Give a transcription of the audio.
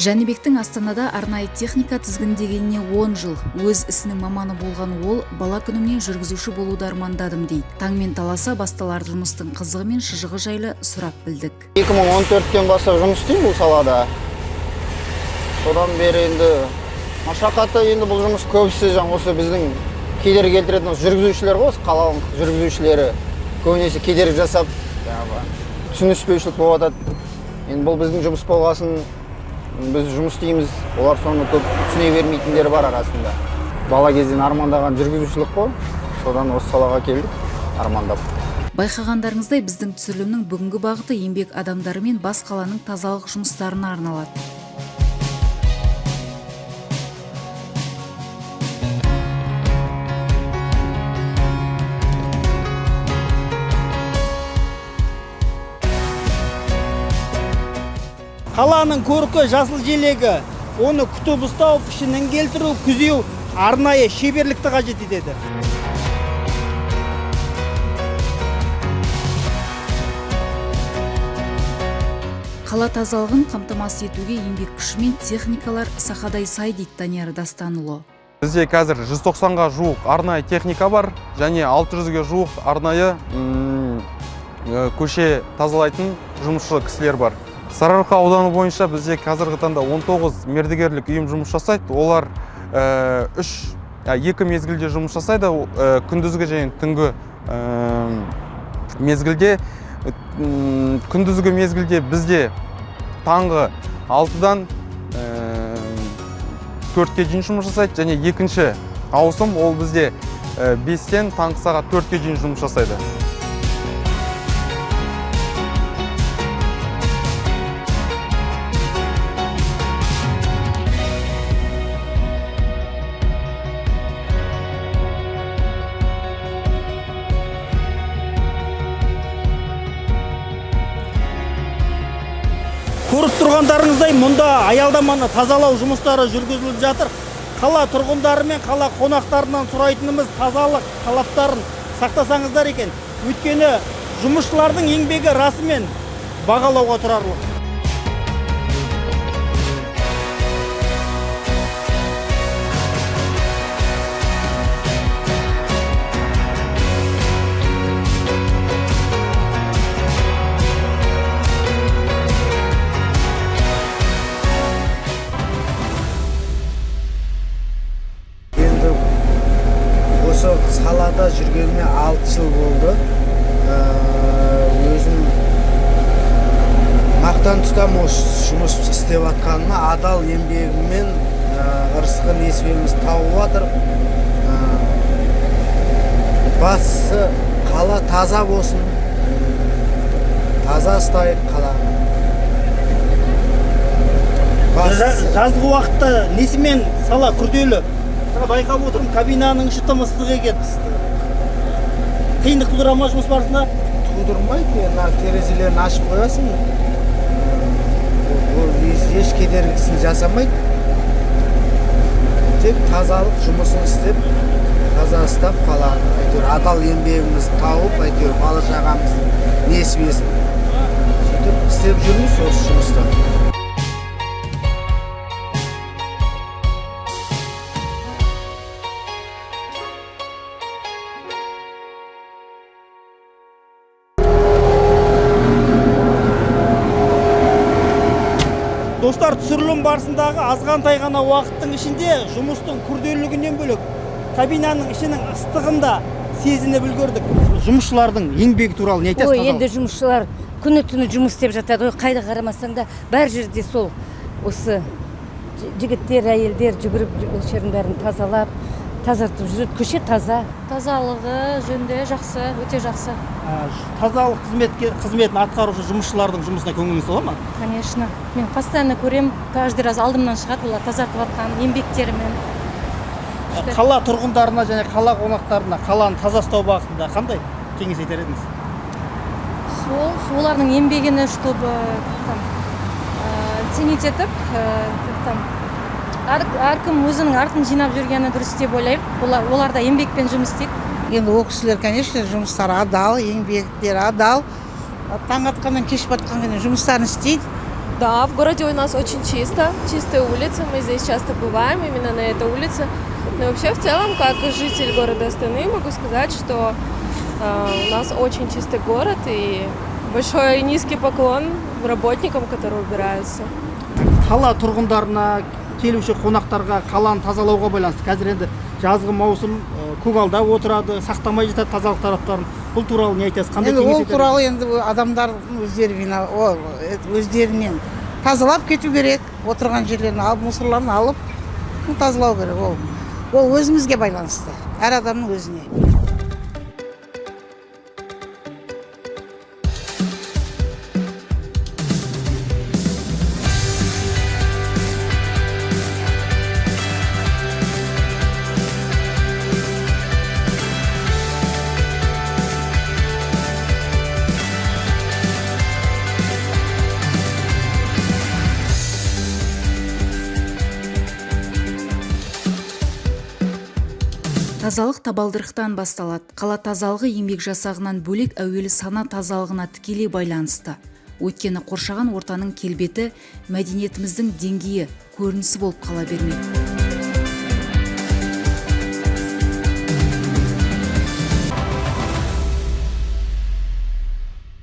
Жәнібектің Астанада арнайы техника тізгіндегеніне 10 жыл. Өз ісінің маманы болған ол, бала күнімнен жүргізуші болуды армандадым дейді. Таңмен таласа басталар жұмыстың қызығы мен шыжығы жайлы сұрап білдік. 2014-тен бастап жұмыс істеймін бұл салада. Содан бері енді машақаты, енді бұл жұмыс көбісі осы біздің кедергі келтіретін жүргізушілер ғой, қалалық жүргізушілері көбінесе кедергі жасап, түсініспеушілік болып жатады. Енді бұл біздің жұмыс болғасын, біз жұмыс істейміз, олар соны көп түсіне бермейтіндері бар арасында. Бала кезден армандаған жүргізушілік қой, содан осы салаға келдік, армандап. Байқағандарыңыздай біздің түсірілімнің бүгінгі бағыты еңбек адамдары мен бас қаланың тазалық жұмыстарына арналады. Қаланың көркі жасыл желегі, оны күтіп ұстау, пішінін келтіру, күзеу арнайы шеберлікті қажет етеді. Қала тазалығын қамтамасыз етуге еңбек күші мен техникалар сақадай сай дейді Данияр Дастанұлы. Бізде қазір 190-ға жуық арнайы техника бар, және 600-ге жуық арнайы көше тазалайтын жұмысшы кісілер бар. Сарыарқа ауданы бойынша бізде қазіргі таңда 19 мердігерлік ұйым жұмыс жасайды. Олар 2 мезгілде жұмыс жасайды, күндізгі және түнгі мезгілде. Күндізгі мезгілде бізде таңғы 6-дан 4-ке дейін жұмыс жасайды, және екінші ауысым ол бізде 5-тен таңғы сағат 4-ке дейін жұмыс жасайды. Көріп тұрғандарыңыздай мұнда аялдаманы тазалау жұмыстары жүргізіліп жатыр. Қала тұрғындары мен қала қонақтарынан сұрайтынымыз тазалық талаптарын сақтасаңыздар екен. Өйткені жұмысшылардың еңбегі расымен бағалауға тұрарлық. Осы салада жүргеніме 6 жыл болды. Өзім мақтан тұтам осы жұмыс істеп атқаныма, адал еңбегіммен ырысқы несібеміз тауып жатыр. Бастысы қала таза болсын, таза ұстайық қаланы. Жазғы уақытта несімен сала күрделі? Байқап отырмын, кабинаның іші тым ыстық екен. Қиындық тудыра ма жұмыс барысында? Тудырмайды, терезелерін ашып қоясың. Ол еш кедергісін жасамайды. Тек тазалық жұмысын істеп, таза ұстап қаланы. Адал еңбегімізді тауып, бала шағамыздың несібесін сөйтіп істеп жүрміз осы жұмыста. Достар, түсірілім барысындағы азғантай ғана уақыттың ішінде жұмыстың күрделілігінен бөлек кабинаның ішінің ыстығында сезініп үлгердік. Жұмысшылардың еңбегі туралы не айтасыз? Енді жұмысшылар күні-түні жұмыс істеп жатады. Қайда қарамасаң да бәр жерде сол осы жігіттер, әйелдер жүгіріп жердің бәрін тазалап, тазартып жүреді. Көше таза. Тазалығы жөнде жақсы, өте жақсы. Тазалық қызметін атқарушы жұмысшылардың жұмысына көңіліңіз тола ма? Конечно. Мен постоянно көрем, каждый раз алдымнан шығады, олар тазартып жатқан еңбектерімен. Қала тұрғындарына және қала қонақтарына қаланы таза ұстау бағытында қандай кеңес айтар едіңіз? Олардың еңбегін, чтобы ценить етіп, әркім өзінің артын жинап жүргені дұрыс деп ойлаймын. Олар да еңбекпен жұмыс істейді. Енді ол кісілер, конечно, жұмыстары адал, еңбектері адал. Таң атқаннан кеш батқанға жұмыстарын істейді. Да, в городе у нас очень чисто, чистые улицы, мы здесь часто бываем именно на этой улице. Но вообще в целом, как житель города Астаны, могу сказать, что у нас очень чистый город и большой и низкий поклон работникам, которые убираются. Қала тұрғындарына, келуші қонақтарға қаланы тазалауға байланысты. Қазір енді жазғы маусым көгалда отырады, сақтамай жатады тазалық тараптарын. Бұл туралы не айтасыз? Қандай Енді кеңес ол етесіз? туралы енді адамдардың өздерінен тазалап кету керек. Отырған жерлерін алып, мусорларын алып, тазалау керек. Ол өзімізге байланысты. Әр адамның өзіне. Тазалық табалдырықтан басталады. Қала тазалығы еңбек жасағынан бөлек әуелі сана тазалығына тікелей байланысты. Өйткені қоршаған ортаның келбеті мәдениетіміздің деңгейі, көрінісі болып қала бермек.